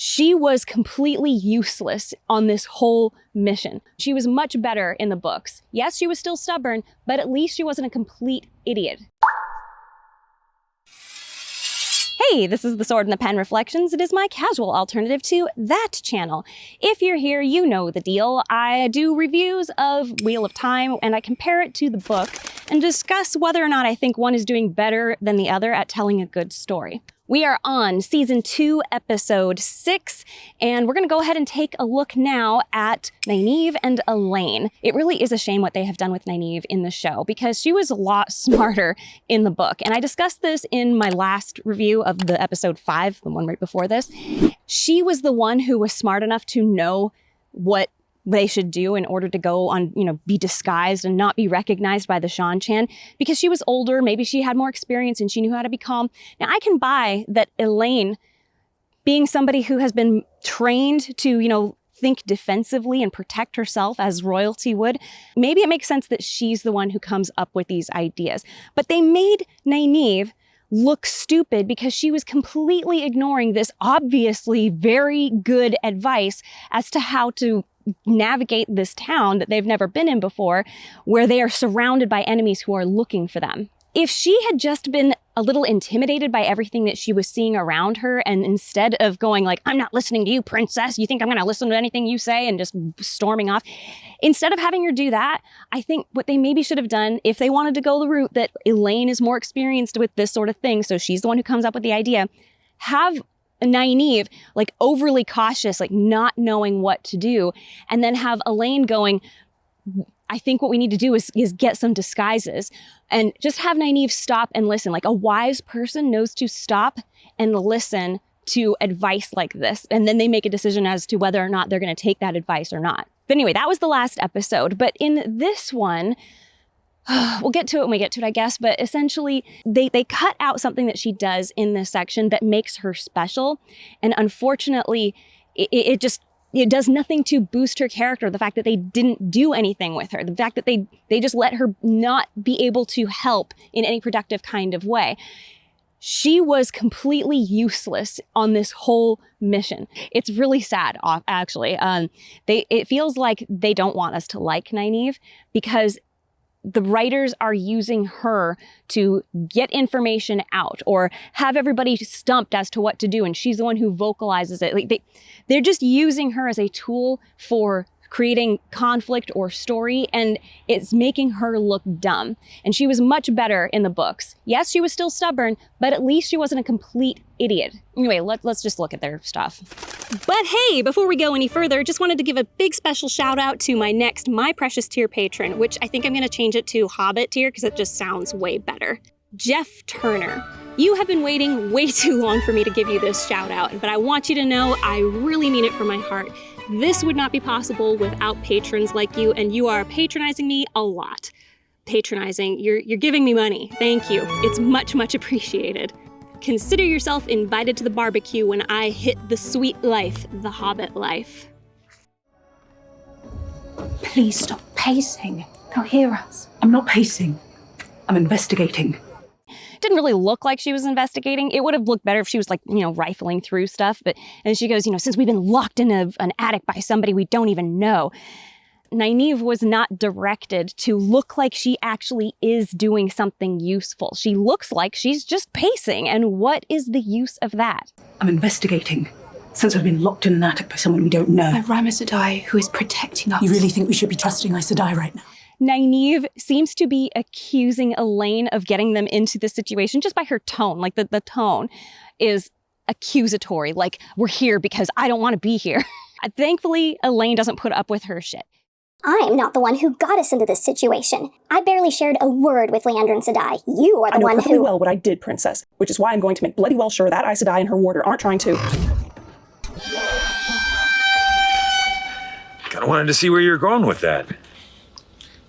She was completely useless on this whole mission. She was much better in the books. Yes, she was still stubborn, but at least she wasn't a complete idiot. Hey, this is the Sword and the Pen Reflections. It is my casual alternative to that channel. If you're here, you know the deal. I do reviews of Wheel of Time and I compare it to the book and discuss whether or not I think one is doing better than the other at telling a good story. We are on season 2, episode 6, and we're gonna go ahead and take a look now at Nynaeve and Elayne. It really is a shame what they have done with Nynaeve in the show because she was a lot smarter in the book. And I discussed this in my last review of the episode 5, the one right before this. She was the one who was smart enough to know what they should do in order to go on, be disguised and not be recognized by the Shan-Chan because she was older, maybe she had more experience and she knew how to be calm. Now I can buy that Elayne, being somebody who has been trained to, think defensively and protect herself as royalty would, maybe it makes sense that she's the one who comes up with these ideas. But they made Nynaeve look stupid because she was completely ignoring this obviously very good advice as to how to navigate this town that they've never been in before, where they are surrounded by enemies who are looking for them. If she had just been a little intimidated by everything that she was seeing around her, and instead of going like, I'm not listening to you, princess, you think I'm gonna listen to anything you say, and just storming off, instead of having her do that, I think what they maybe should have done, if they wanted to go the route that Elayne is more experienced with this sort of thing, so she's the one who comes up with the idea, have Nynaeve like overly cautious, like not knowing what to do, and then have Elayne going, I think what we need to do is get some disguises, and just have Nynaeve stop and listen. Like a wise person knows to stop and listen to advice like this, and then they make a decision as to whether or not they're going to take that advice or not. But anyway, that was the last episode. But in this one, we'll get to it when we get to it, I guess, but essentially they cut out something that she does in this section that makes her special. And unfortunately, it does nothing to boost her character. The fact that they didn't do anything with her, the fact that they just let her not be able to help in any productive kind of way. She was completely useless on this whole mission. It's really sad, actually. It feels like they don't want us to like Nynaeve because the writers are using her to get information out or have everybody stumped as to what to do, and she's the one who vocalizes it. Like they're just using her as a tool for creating conflict or story, and it's making her look dumb. And she was much better in the books. Yes, she was still stubborn, but at least she wasn't a complete idiot. Anyway, let's just look at their stuff. But hey, before we go any further, just wanted to give a big special shout out to my next My Precious Tier patron, which I think I'm gonna change it to Hobbit tier because it just sounds way better. Jeff Turner. You have been waiting way too long for me to give you this shout out, but I want you to know I really mean it from my heart. This would not be possible without patrons like you, and you are patronizing me a lot. Patronizing, you're giving me money. Thank you. It's much, much appreciated. Consider yourself invited to the barbecue when I hit the sweet life, the Hobbit life. Please stop pacing. They'll hear us. I'm not pacing. I'm investigating. Didn't really look like she was investigating. It would have looked better if she was like, rifling through stuff. And she goes, since we've been locked in an attic by somebody we don't even know. Nynaeve was not directed to look like she actually is doing something useful. She looks like she's just pacing. And what is the use of that? I'm investigating. Since we've been locked in an attic by someone we don't know. By Rima Sedai, who is protecting us. You really think we should be trusting Aes Sedai right now? Nynaeve seems to be accusing Elayne of getting them into this situation just by her tone. Like the tone is accusatory. Like, we're here because I don't want to be here. Thankfully, Elayne doesn't put up with her shit. I'm not the one who got us into this situation. I barely shared a word with Leandrin Sedai. You are the one who— I know perfectly well what I did, princess, which is why I'm going to make bloody well sure that Aes Sedai and her warder aren't trying to— Kinda wanted to see where you're going with that.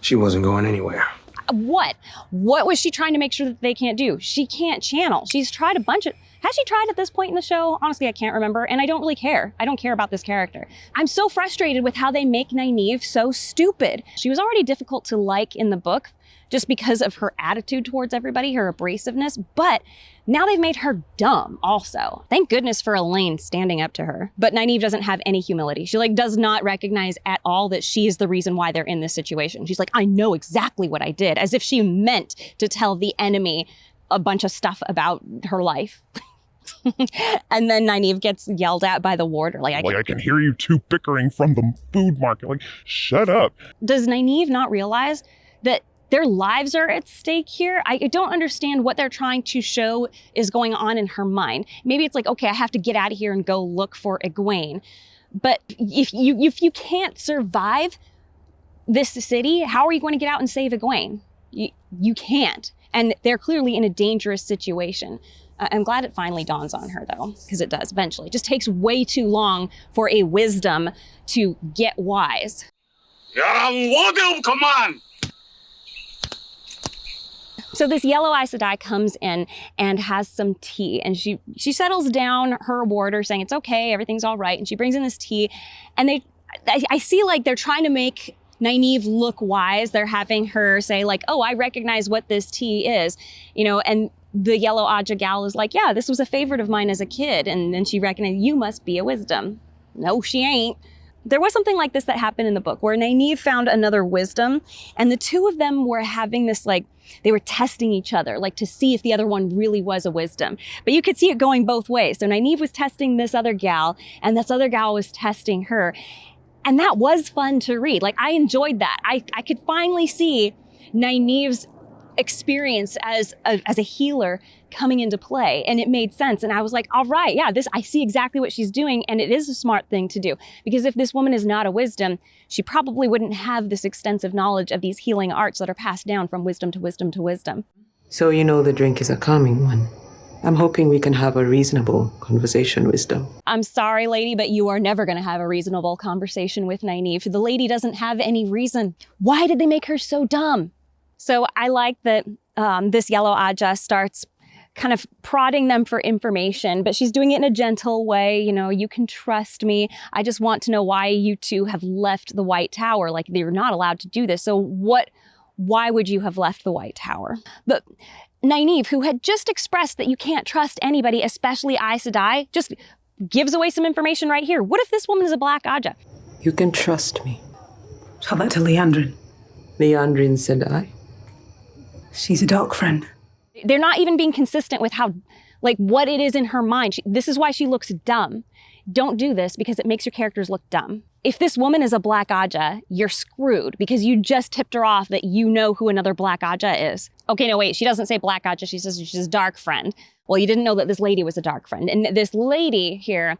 She wasn't going anywhere. What? What was she trying to make sure that they can't do? She can't channel. She's tried a bunch of— Has she tried at this point in the show? Honestly, I can't remember, and I don't really care. I don't care about this character. I'm so frustrated with how they make Nynaeve so stupid. She was already difficult to like in the book just because of her attitude towards everybody, her abrasiveness, but now they've made her dumb also. Thank goodness for Elayne standing up to her. But Nynaeve doesn't have any humility. She does not recognize at all that she is the reason why they're in this situation. She's like, I know exactly what I did, as if she meant to tell the enemy a bunch of stuff about her life. And then Nynaeve gets yelled at by the warder. I can hear you two bickering from the food market. Shut up. Does Nynaeve not realize that their lives are at stake here? I don't understand what they're trying to show is going on in her mind. Maybe it's okay, I have to get out of here and go look for Egwene. But if you can't survive this city, how are you going to get out and save Egwene? You can't. And they're clearly in a dangerous situation. I'm glad it finally dawns on her, though, because it does eventually. It just takes way too long for a wisdom to get wise. So this yellow Aes Sedai comes in and has some tea, and she settles down her warder, saying it's okay, everything's all right, and she brings in this tea, and I see they're trying to make Nynaeve look wise. They're having her say oh, I recognize what this tea is, and the yellow Aja gal is like, yeah, this was a favorite of mine as a kid, and then she recognized, you must be a wisdom. No, she ain't. There was something like this that happened in the book where Nynaeve found another wisdom, and the two of them were having this they were testing each other, to see if the other one really was a wisdom. But you could see it going both ways. So Nynaeve was testing this other gal, and this other gal was testing her. And that was fun to read. I enjoyed that. I could finally see Nynaeve's experience as a healer coming into play, and it made sense. And I was like, all right, yeah, I see exactly what she's doing, and it is a smart thing to do. Because if this woman is not a wisdom, she probably wouldn't have this extensive knowledge of these healing arts that are passed down from wisdom to wisdom to wisdom. So the drink is a calming one. I'm hoping we can have a reasonable conversation, Wisdom. I'm sorry, lady, but you are never going to have a reasonable conversation with Nynaeve. The lady doesn't have any reason. Why did they make her so dumb? So I like that this yellow Aja starts kind of prodding them for information, but she's doing it in a gentle way. You can trust me. I just want to know why you two have left the White Tower. You're not allowed to do this. So why would you have left the White Tower? But Nynaeve, who had just expressed that you can't trust anybody, especially Aes Sedai, just gives away some information right here. What if this woman is a Black Aja? You can trust me. Tell that to Liandrin. Liandrin Sedai? She's a dark friend. They're not even being consistent with how, what it is in her mind. This is why she looks dumb. Don't do this because it makes your characters look dumb. If this woman is a Black Aja, you're screwed because you just tipped her off that you know who another Black Aja is. Okay, no, wait, she doesn't say Black Aja, she says she's a dark friend. Well, you didn't know that this lady was a dark friend. And this lady here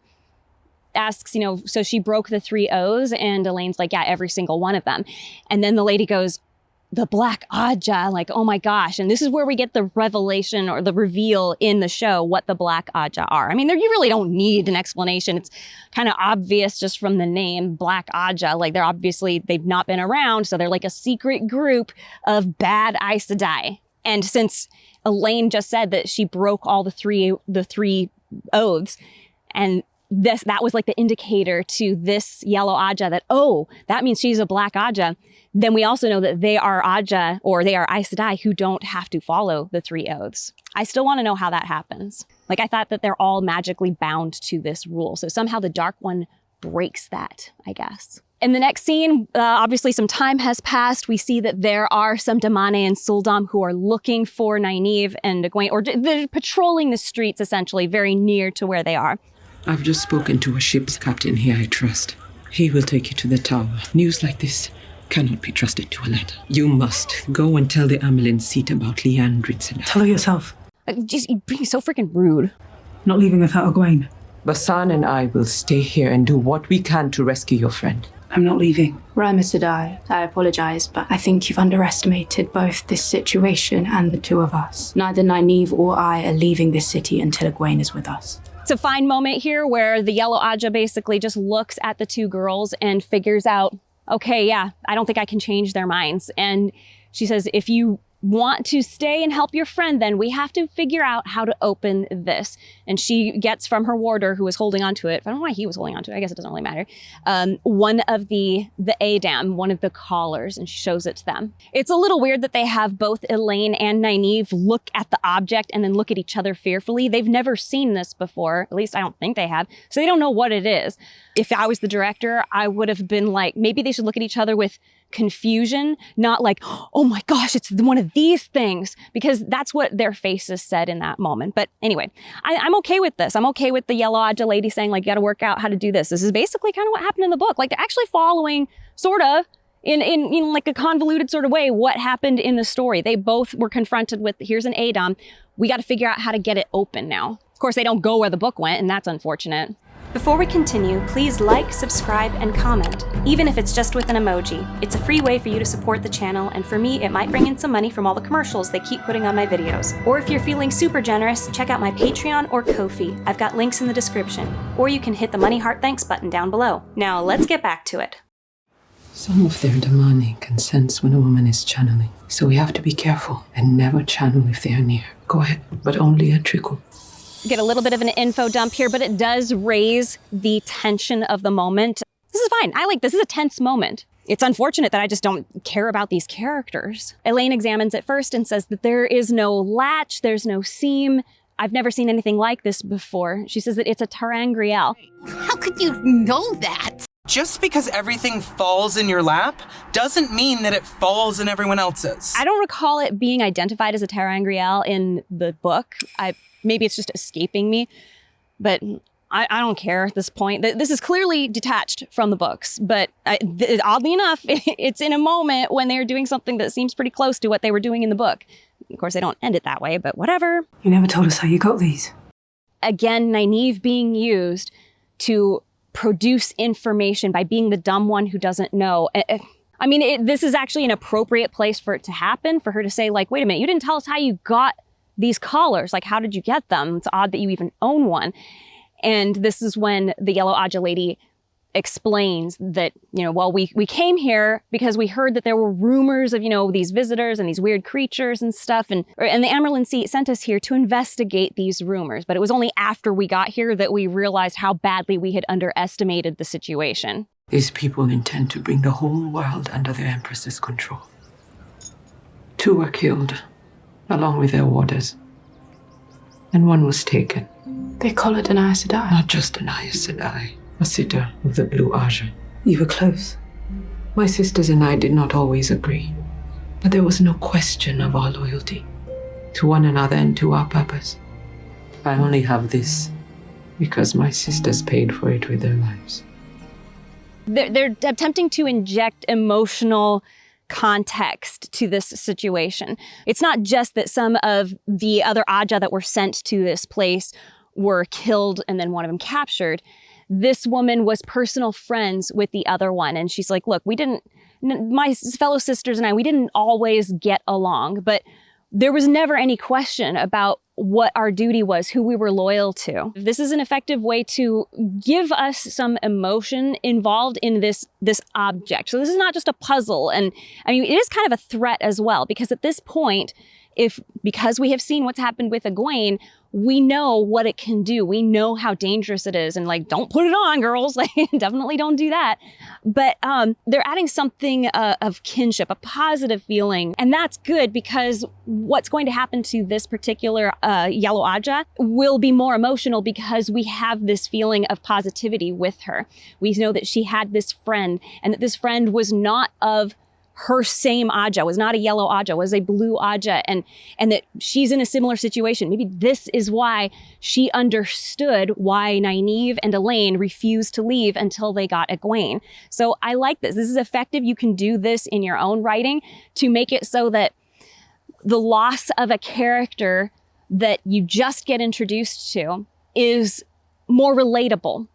asks, so she broke the 3 O's, and Elayne's like, yeah, every single one of them. And then the lady goes, the Black Aja, oh my gosh. And this is where we get the revelation or the reveal in the show what the Black Aja are. I mean, you really don't need an explanation. It's kind of obvious just from the name Black Aja. They've not been around, so they're a secret group of bad Aes Sedai. And since Elayne just said that she broke all the three oaths, and that was the indicator to this yellow Aja that, oh, that means she's a Black Aja. Then we also know that they are Aja, or they are Aes Sedai, who don't have to follow the 3 oaths. I still want to know how that happens. I thought that they're all magically bound to this rule. So somehow the Dark One breaks that, I guess. In the next scene, obviously some time has passed. We see that there are some Damane and Suldam who are looking for Nynaeve and Egwene, or they're patrolling the streets, essentially, very near to where they are. I've just spoken to a ship's captain here I trust. He will take you to the tower. News like this cannot be trusted to a letter. You must go and tell the Amelin seat about Liandrin Sedai. Tell her yourself. You're being so freaking rude. Not leaving without Egwene. Basan and I will stay here and do what we can to rescue your friend. I'm not leaving. Rima Sedai, I apologize, but I think you've underestimated both this situation and the two of us. Neither Nynaeve or I are leaving this city until Egwene is with us. It's a fine moment here where the yellow Aja basically just looks at the 2 girls and figures out, okay, yeah, I don't think I can change their minds. And she says, if you want to stay and help your friend, then we have to figure out how to open this. And she gets from her warder, who was holding onto it, I don't know why he was holding onto it, I guess it doesn't really matter, one of the Adam, one of the collars, and she shows it to them. It's a little weird that they have both Elayne and Nynaeve look at the object and then look at each other fearfully. They've never seen this before, at least I don't think they have, so they don't know what it is. If I was the director, I would have been like, maybe they should look at each other with confusion, not like, oh my gosh, it's one of these things, because that's what their faces said in that moment. But anyway, I'm okay with this. I'm okay with the Yellow Aja lady saying, like, you got to work out how to do this. This is basically kind of what happened in the book. Like, they're actually following, sort of, in like a convoluted sort of way, what happened in the story. They both were confronted with, here's an Adam. We got to figure out how to get it open now. Of course, they don't go where the book went, and that's unfortunate. Before we continue, please like, subscribe, and comment, even if it's just with an emoji. It's a free way for you to support the channel, and for me, it might bring in some money from all the commercials they keep putting on my videos. Or if you're feeling super generous, check out my Patreon or Ko-fi. I've got links in the description. Or you can hit the money heart thanks button down below. Now, let's get back to it. Some of their demonic can sense when a woman is channeling, so we have to be careful and never channel if they are near. Go ahead, but only a trickle. Get a little bit of an info dump here, but it does raise the tension of the moment. This is fine. This is a tense moment. It's unfortunate that I just don't care about these characters. Elayne examines it first and says that there is no latch, there's no seam. I've never seen anything like this before. She says that it's a tarangriel. How could you know that? Just because everything falls in your lap doesn't mean that it falls in everyone else's. I don't recall it being identified as a tarangriel in the book. Maybe it's just escaping me, but I don't care at this point. This is clearly detached from the books, but oddly enough, it's in a moment when they're doing something that seems pretty close to what they were doing in the book. Of course, they don't end it that way, but whatever. You never told us how you got these. Again, Nynaeve being used to produce information by being the dumb one who doesn't know. I mean, this is actually an appropriate place for it to happen, for her to say, like, wait a minute, you didn't tell us how you got these collars. Like, how did you get them? It's odd that you even own one. And this is when the Yellow Aja lady explains that, well, we came here because we heard that there were rumors of, these visitors and these weird creatures and stuff. And the Amarylline Sea sent us here to investigate these rumors. But it was only after we got here that we realized how badly we had underestimated the situation. These people intend to bring the whole world under their Empress's control. 2 were killed, along with their warders. And 1 was taken. They collared an Aes Sedai. Not just an Aes Sedai, a sitter of the Blue Aja. You were close. My sisters and I did not always agree, but there was no question of our loyalty to one another and to our purpose. I only have this because my sisters paid for it with their lives. They're attempting to inject emotional context to this situation. It's not just that some of the other Aja that were sent to this place were killed and then one of them captured. This woman was personal friends with the other one. And she's like, look, my fellow sisters and I, we didn't always get along, but there was never any question about what our duty was, who we were loyal to. This is an effective way to give us some emotion involved in this object. So this is not just a puzzle. And I mean, it is kind of a threat as well, because at this point, because we have seen what's happened with Egwene, we know what it can do. We know how dangerous it is. And like, don't put it on, girls. Like, definitely don't do that. But they're adding something of kinship, a positive feeling. And that's good, because what's going to happen to this particular Yellow Aja will be more emotional, because we have this feeling of positivity with her. We know that she had this friend, and that this friend was not of her same Aja, was not a Yellow Aja, was a Blue Aja, and that she's in a similar situation. Maybe this is why she understood why Nynaeve and Elayne refused to leave until they got Egwene. So I like this. This is effective. You can do this in your own writing to make it so that the loss of a character that you just get introduced to is more relatable,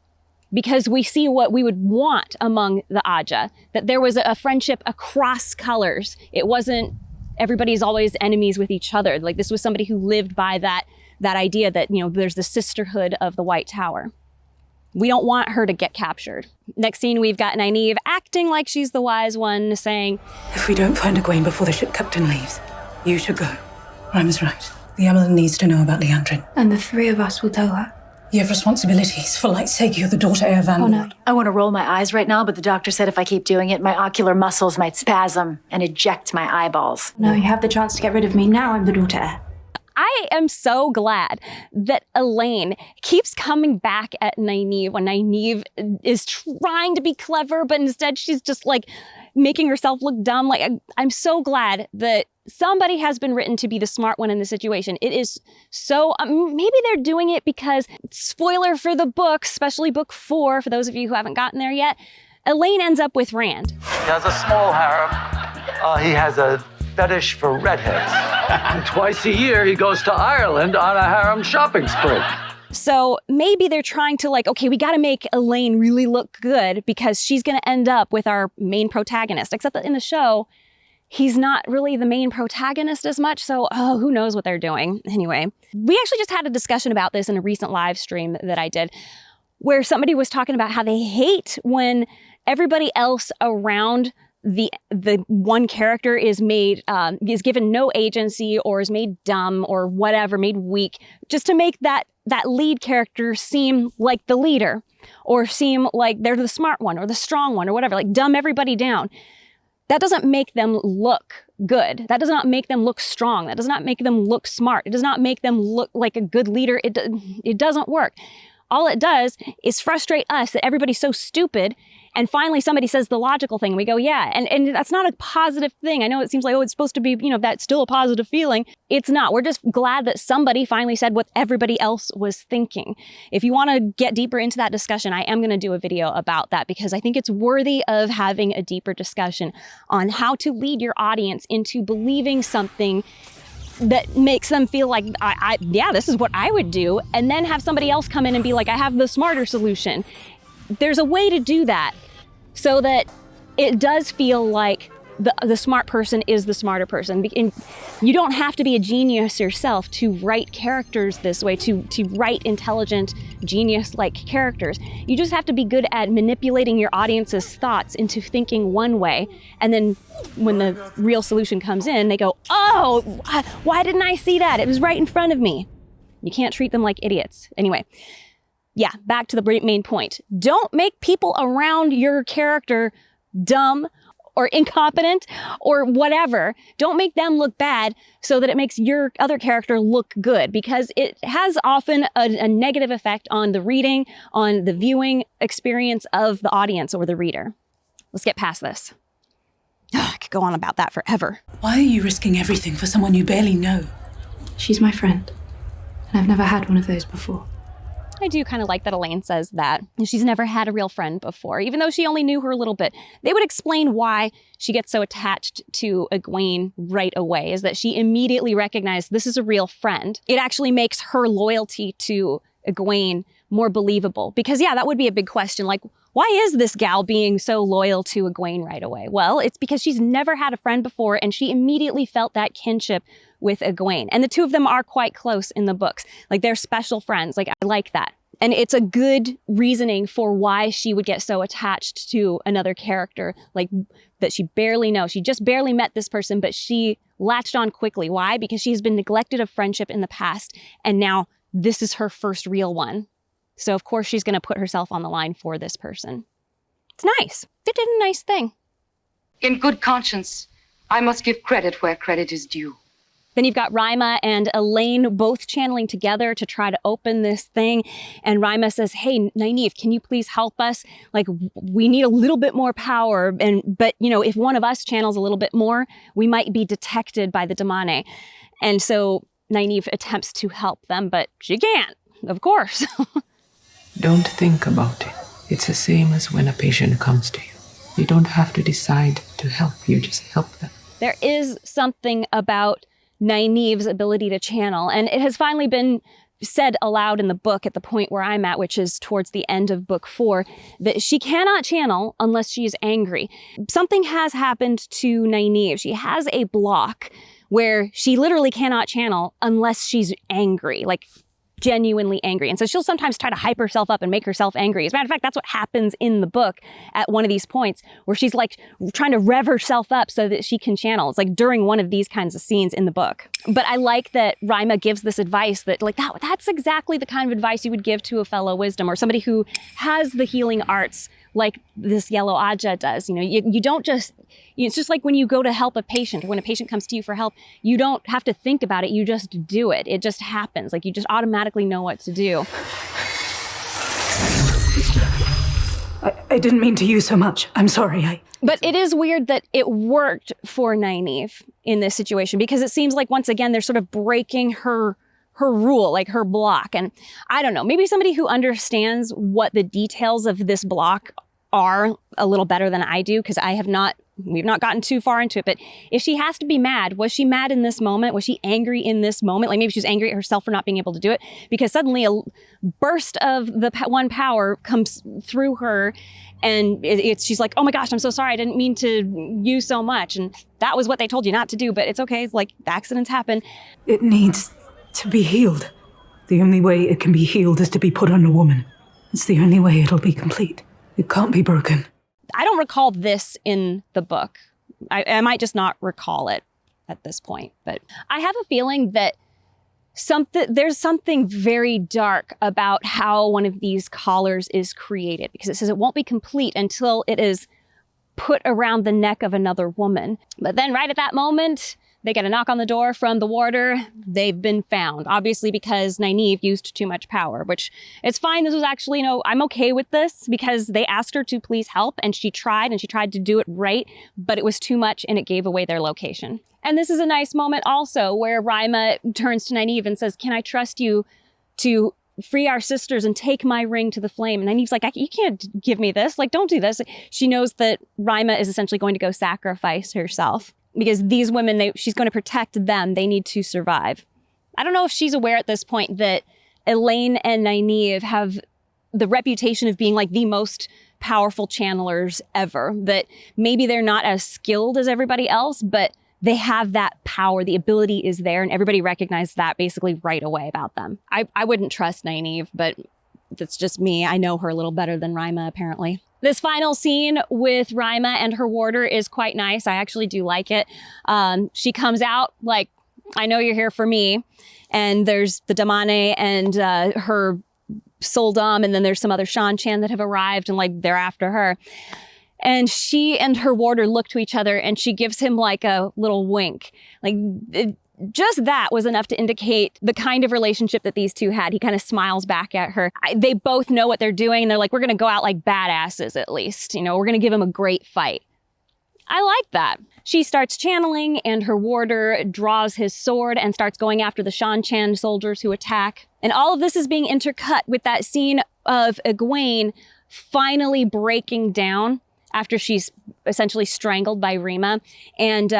because we see what we would want among the Aja, that there was a friendship across colors. It wasn't everybody's always enemies with each other. Like, this was somebody who lived by that idea that, there's the sisterhood of the White Tower. We don't want her to get captured. Next scene, we've got Nynaeve acting like she's the wise one, saying, If we don't find Egwene before the ship captain leaves, You should go. Rhymer's right. The Amelin needs to know about Leandrin. And the three of us will tell her. You have responsibilities. For light's sake, you're the daughter heir Van. Oh, no. I want to roll my eyes right now, but the doctor said if I keep doing it, my ocular muscles might spasm and eject my eyeballs. No, you have the chance to get rid of me. Now I'm the daughter heir. I am so glad that Elayne keeps coming back at Nynaeve when Nynaeve is trying to be clever, but instead she's just like making herself look dumb. Like, I'm so glad that somebody has been written to be the smart one in the situation. It is so, maybe they're doing it because, spoiler for the book, especially book 4, for those of you who haven't gotten there yet, Elayne ends up with Rand. He has a small harem. He has a fetish for redheads. And twice a year, he goes to Ireland on a harem shopping spree. So maybe they're trying to like, okay, we got to make Elayne really look good because she's going to end up with our main protagonist. Except that in the show, he's not really the main protagonist as much. So, who knows what they're doing. Anyway, we actually just had a discussion about this in a recent live stream that I did, where somebody was talking about how they hate when everybody else around the one character is made, is given no agency or is made dumb or whatever, made weak, just to make that lead character seem like the leader or seem like they're the smart one or the strong one or whatever, like dumb everybody down. That doesn't make them look good. That does not make them look strong. That does not make them look smart. It does not make them look like a good leader. It doesn't work. All it does is frustrate us that everybody's so stupid. And finally somebody says the logical thing. And we go, yeah. And that's not a positive thing. I know it seems like, oh, it's supposed to be, that's still a positive feeling. It's not. We're just glad that somebody finally said what everybody else was thinking. If you want to get deeper into that discussion, I am going to do a video about that because I think it's worthy of having a deeper discussion on how to lead your audience into believing something that makes them feel like, yeah, this is what I would do. And then have somebody else come in and be like, I have the smarter solution. There's a way to do that so that it does feel like the smart person is the smarter person. And you don't have to be a genius yourself to write characters this way, to write intelligent, genius-like characters. You just have to be good at manipulating your audience's thoughts into thinking one way. And then when the real solution comes in, they go, oh, why didn't I see that? It was right in front of me. You can't treat them like idiots. Anyway, yeah, back to the main point. Don't make people around your character dumb or incompetent or whatever. Don't make them look bad so that it makes your other character look good, because it has often a negative effect on the reading, on the viewing experience of the audience or the reader. Let's get past this. I could go on about that forever. Why are you risking everything for someone you barely know? She's my friend, and I've never had one of those before. I do kind of like that Elayne says that. She's never had a real friend before, even though she only knew her a little bit. They would explain why she gets so attached to Egwene right away, is that she immediately recognized this is a real friend. It actually makes her loyalty to Egwene more believable. Because yeah, that would be a big question. Like, why is this gal being so loyal to Egwene right away? Well, it's because she's never had a friend before and she immediately felt that kinship with Egwene. And the two of them are quite close in the books. Like, they're special friends. Like, I like that. And it's a good reasoning for why she would get so attached to another character, like that she barely knows. She just barely met this person, but she latched on quickly. Why? Because she's been neglected of friendship in the past, and now this is her first real one. So of course she's going to put herself on the line for this person. It's nice. They did a nice thing. In good conscience, I must give credit where credit is due. Then you've got Rima and Elayne both channeling together to try to open this thing. And Rima says, hey, Nynaeve, can you please help us? Like, we need a little bit more power. But if one of us channels a little bit more, we might be detected by the Damane. And so Nynaeve attempts to help them, but she can't, of course. Don't think about it. It's the same as when a patient comes to you. You don't have to decide to help, you just help them. There is something about Nynaeve's ability to channel, and it has finally been said aloud in the book at the point where I'm at, which is towards the end of book 4, that she cannot channel unless she is angry. Something has happened to Nynaeve. She has a block where she literally cannot channel unless she's angry. Like, genuinely angry. And so she'll sometimes try to hype herself up and make herself angry. As a matter of fact, that's what happens in the book at one of these points where she's like trying to rev herself up so that she can channel. It's like during one of these kinds of scenes in the book. But I like that Rima gives this advice that like that's exactly the kind of advice you would give to a fellow wisdom or somebody who has the healing arts like this yellow Aja does. You don't just, it's just like when you go to help a patient or when a patient comes to you for help, you don't have to think about it. You just do it. It just happens. Like you just automatically know what to do. I didn't mean to use so much. I'm sorry. But it is weird that it worked for Nynaeve in this situation because it seems like once again, they're sort of breaking her rule, like her block. And I don't know, maybe somebody who understands what the details of this block are a little better than I do, because we've not gotten too far into it. But if she has to be mad, was she mad in this moment? Was she angry in this moment? Like maybe she was angry at herself for not being able to do it because suddenly a burst of the one power comes through her and she's like, oh my gosh, I'm so sorry. I didn't mean to use so much. And that was what they told you not to do, but it's okay. It's like accidents happen. It needs to be healed. The only way it can be healed is to be put on a woman. It's the only way it'll be complete. It can't be broken. I don't recall this in the book. I might just not recall it at this point, but I have a feeling that there's something very dark about how one of these collars is created, because it says it won't be complete until it is put around the neck of another woman. But then right at that moment, they get a knock on the door from the warder. They've been found, obviously because Nynaeve used too much power, which it's fine. This was actually, I'm okay with this because they asked her to please help and she tried to do it right, but it was too much and it gave away their location. And this is a nice moment also where Rima turns to Nynaeve and says, can I trust you to free our sisters and take my ring to the flame? And Nynaeve's like, you can't give me this. Like, don't do this. She knows that Rima is essentially going to go sacrifice herself. Because these women, she's going to protect them. They need to survive. I don't know if she's aware at this point that Elayne and Nynaeve have the reputation of being like the most powerful channelers ever. That maybe they're not as skilled as everybody else, but they have that power. The ability is there, and everybody recognized that basically right away about them. I wouldn't trust Nynaeve, but that's just me. I know her a little better than Rima, apparently. This final scene with Rima and her warder is quite nice. I actually do like it. She comes out like, I know you're here for me. And there's the Damane and her Soldam, and then there's some other Shan-Chan that have arrived, and like they're after her. And she and her warder look to each other, and she gives him like a little wink. Like just that was enough to indicate the kind of relationship that these two had. He kind of smiles back at her. They both know what they're doing. And they're like, we're going to go out like badasses at least. We're going to give him a great fight. I like that. She starts channeling and her warder draws his sword and starts going after the Shan-Chan soldiers who attack. And all of this is being intercut with that scene of Egwene finally breaking down after she's essentially strangled by Rima, and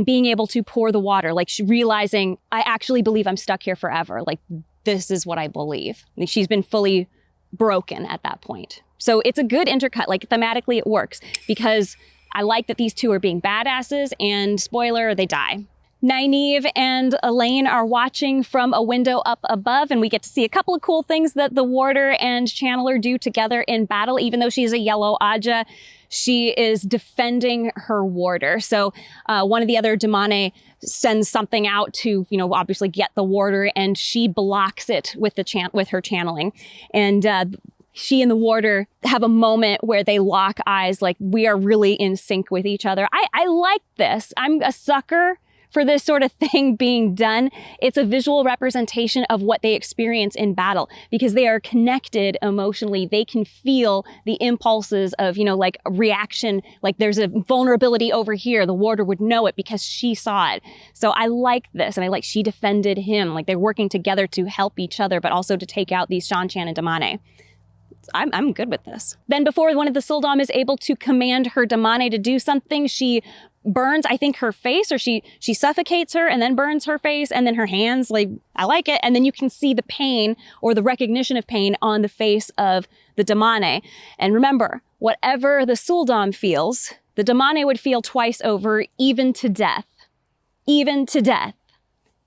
being able to pour the water, like realizing, I actually believe I'm stuck here forever. Like, this is what I believe. Like, she's been fully broken at that point. So it's a good intercut. Like, thematically it works because I like that these two are being badasses, and spoiler, they die. Nynaeve and Elayne are watching from a window up above, and we get to see a couple of cool things that the warder and channeler do together in battle. Even though she's a yellow Aja, she is defending her warder. So one of the other Damane sends something out to, obviously get the warder, and she blocks it with with her channeling. And she and the warder have a moment where they lock eyes, like we are really in sync with each other. I like this. I'm a sucker for this sort of thing being done. It's a visual representation of what they experience in battle because they are connected emotionally. They can feel the impulses of, like reaction, like there's a vulnerability over here. The warder would know it because she saw it. So I like this, and I like she defended him. Like they're working together to help each other, but also to take out these Shan-Chan and Damane. I'm good with this. Then before one of the Soldam is able to command her Damane to do something, she burns, I think, her face, or she suffocates her and then burns her face and then her hands. Like, I like it. And then you can see the pain or the recognition of pain on the face of the Damane. And remember, whatever the Soldam feels, the Damane would feel twice over, even to death. Even to death.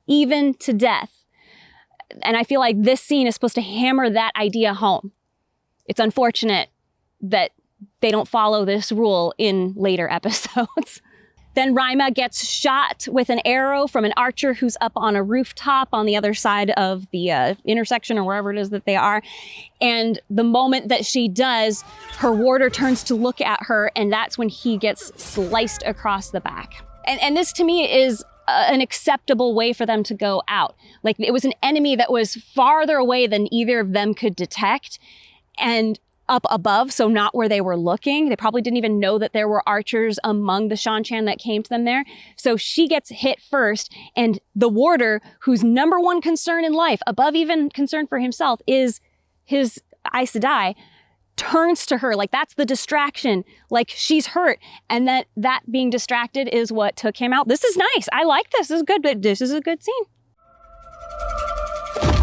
Even to death. And I feel like this scene is supposed to hammer that idea home. It's unfortunate that they don't follow this rule in later episodes. Then Rima gets shot with an arrow from an archer who's up on a rooftop on the other side of the intersection or wherever it is that they are. And the moment that she does, her warder turns to look at her, and that's when he gets sliced across the back. And this to me is an acceptable way for them to go out. Like, it was an enemy that was farther away than either of them could detect and up above, so not where they were looking. They probably didn't even know that there were archers among the Shan-Chan that came to them there. So she gets hit first, and the warder, whose number one concern in life, above even concern for himself, is his Aes Sedai, turns to her. Like, that's the distraction. Like, she's hurt. And that being distracted is what took him out. This is nice. I like this. This is good. This is a good scene.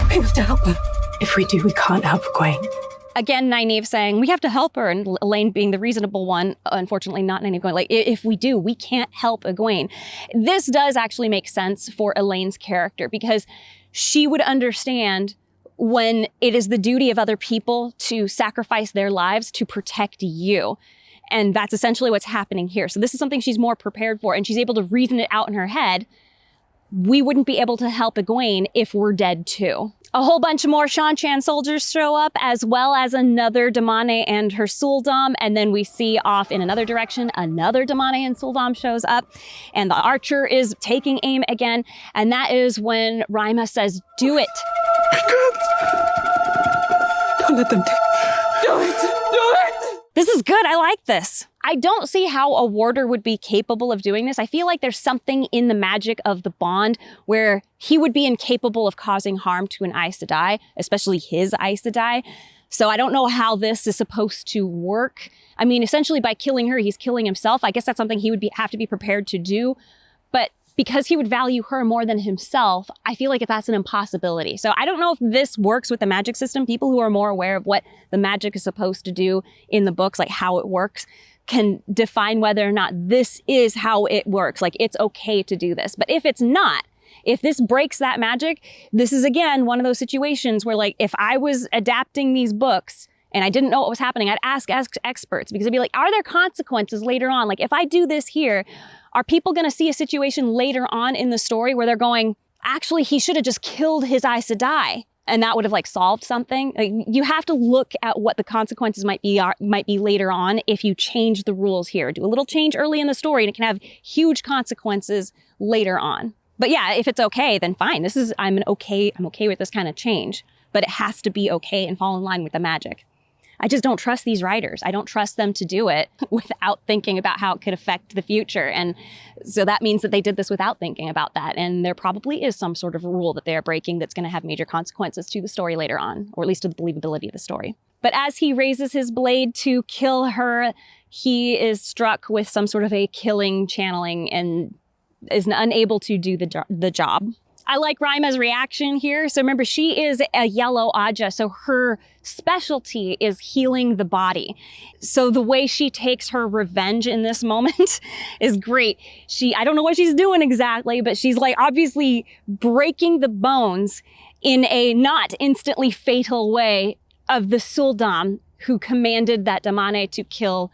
We have to help her. If we do, we can't help Egwene. Again, Nynaeve saying, we have to help her, and Elayne being the reasonable one, unfortunately not Nynaeve going, like, if we do, we can't help Egwene. This does actually make sense for Elayne's character, because she would understand when it is the duty of other people to sacrifice their lives to protect you. And that's essentially what's happening here. So this is something she's more prepared for, and she's able to reason it out in her head. We wouldn't be able to help Egwene if we're dead too. A whole bunch more Shan-Chan soldiers show up, as well as another Damane and her Sul'dam, and then we see off in another direction, another Damane and Sul'dam shows up, and the archer is taking aim again, and that is when Rima says, do it. Don't let them do it. This is good. I like this. I don't see how a warder would be capable of doing this. I feel like there's something in the magic of the bond where he would be incapable of causing harm to an Aes Sedai, especially his Aes Sedai. So I don't know how this is supposed to work. I mean, essentially by killing her, he's killing himself. I guess that's something he would have to be prepared to do. But because he would value her more than himself, I feel like that's an impossibility. So I don't know if this works with the magic system. People who are more aware of what the magic is supposed to do in the books, like how it works, can define whether or not this is how it works. Like, it's okay to do this. But if it's not, if this breaks that magic, this is, again, one of those situations where, like, if I was adapting these books and I didn't know what was happening, I'd ask experts, because I'd be like, are there consequences later on? Like, if I do this here, are people going to see a situation later on in the story where they're going, actually, he should have just killed his Aes Sedai, and that would have, like, solved something? Like, you have to look at what the consequences might be later on if you change the rules here. Do a little change early in the story, and it can have huge consequences later on. But yeah, if it's okay, then fine. I'm okay with this kind of change, but it has to be okay and fall in line with the magic. I just don't trust these writers. I don't trust them to do it without thinking about how it could affect the future. And so that means that they did this without thinking about that. And there probably is some sort of rule that they're breaking that's going to have major consequences to the story later on, or at least to the believability of the story. But as he raises his blade to kill her, he is struck with some sort of a killing channeling and is unable to do the job. I like Rima's reaction here. So remember, she is a yellow Aja, so her specialty is healing the body. So the way she takes her revenge in this moment is great. I don't know what she's doing exactly, but she's, like, obviously breaking the bones in a not instantly fatal way of the Sul'dam who commanded that Damane to kill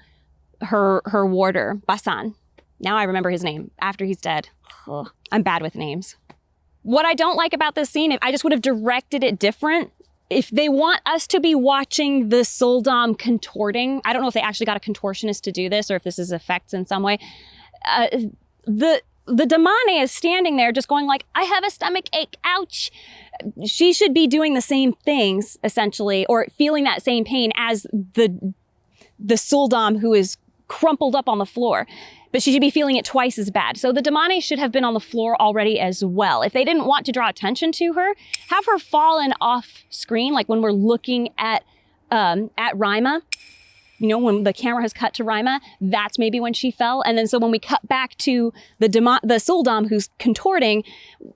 her warder, Basan. Now I remember his name after he's dead. Ugh, I'm bad with names. What I don't like about this scene, I just would have directed it different. If they want us to be watching the Sul'dam contorting, I don't know if they actually got a contortionist to do this or if this is effects in some way. The Damane is standing there just going like, I have a stomach ache, ouch. She should be doing the same things, essentially, or feeling that same pain as the Sul'dam who is crumpled up on the floor. But she should be feeling it twice as bad. So the Damane should have been on the floor already as well. If they didn't want to draw attention to her, have her fallen off screen, like when we're looking at Rima. You know, when the camera has cut to Rima, that's maybe when she fell. And then so when we cut back to the Sul'dam who's contorting,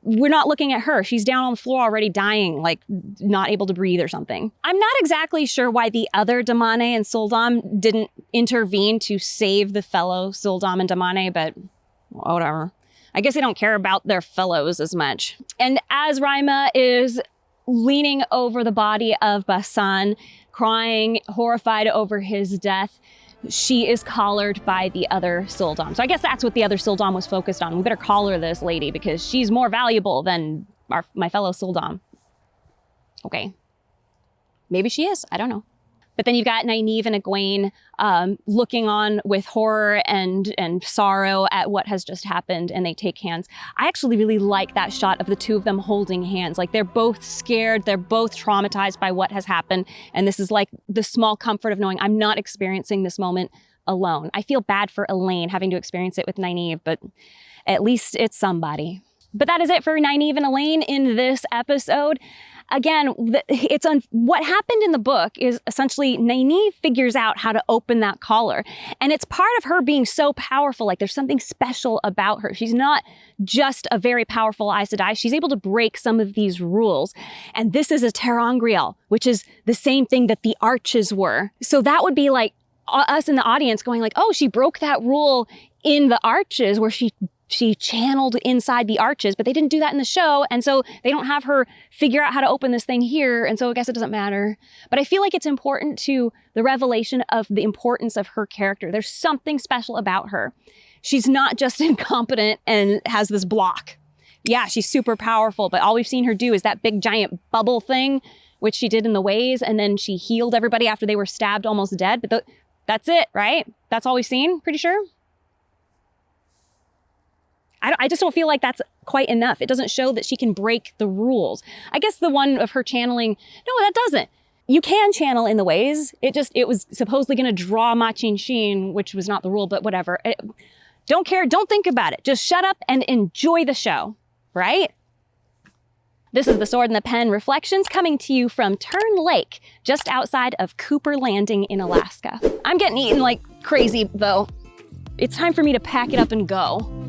we're not looking at her. She's down on the floor already dying, like not able to breathe or something. I'm not exactly sure why the other Damane and Sul'dam didn't intervene to save the fellow Sul'dam and Damane, but whatever. I guess they don't care about their fellows as much. And as Rima is leaning over the body of Basan, crying, horrified over his death. She is collared by the other Sul'dam. So I guess that's what the other Sul'dam was focused on. We better collar this lady because she's more valuable than my fellow Sul'dam. Okay. Maybe she is. I don't know. But then you've got Nynaeve and Egwene looking on with horror and sorrow at what has just happened, and they take hands. I actually really like that shot of the two of them holding hands. Like, they're both scared, they're both traumatized by what has happened, and this is like the small comfort of knowing I'm not experiencing this moment alone. I feel bad for Elayne having to experience it with Nynaeve, but at least it's somebody. But that is it for Nynaeve and Elayne in this episode. Again, what happened in the book is essentially Nynaeve figures out how to open that collar. And it's part of her being so powerful. Like, there's something special about her. She's not just a very powerful Aes Sedai. She's able to break some of these rules. And this is a ter'angreal, which is the same thing that the arches were. So that would be like us in the audience going like, oh, she broke that rule in the arches where she channeled inside the arches, but they didn't do that in the show. And so they don't have her figure out how to open this thing here. And so I guess it doesn't matter. But I feel like it's important to the revelation of the importance of her character. There's something special about her. She's not just incompetent and has this block. Yeah, she's super powerful, but all we've seen her do is that big giant bubble thing, which she did in the Ways. And then she healed everybody after they were stabbed almost dead. But that's it, right? That's all we've seen, pretty sure. I just don't feel like that's quite enough. It doesn't show that she can break the rules. I guess the one of her channeling, no, that doesn't. You can channel in the Ways. It was supposedly going to draw Machin Shin, which was not the rule, but whatever. Don't care. Don't think about it. Just shut up and enjoy the show, right? This is the Sword and the Pen Reflections coming to you from Tern Lake, just outside of Cooper Landing in Alaska. I'm getting eaten like crazy, though. It's time for me to pack it up and go.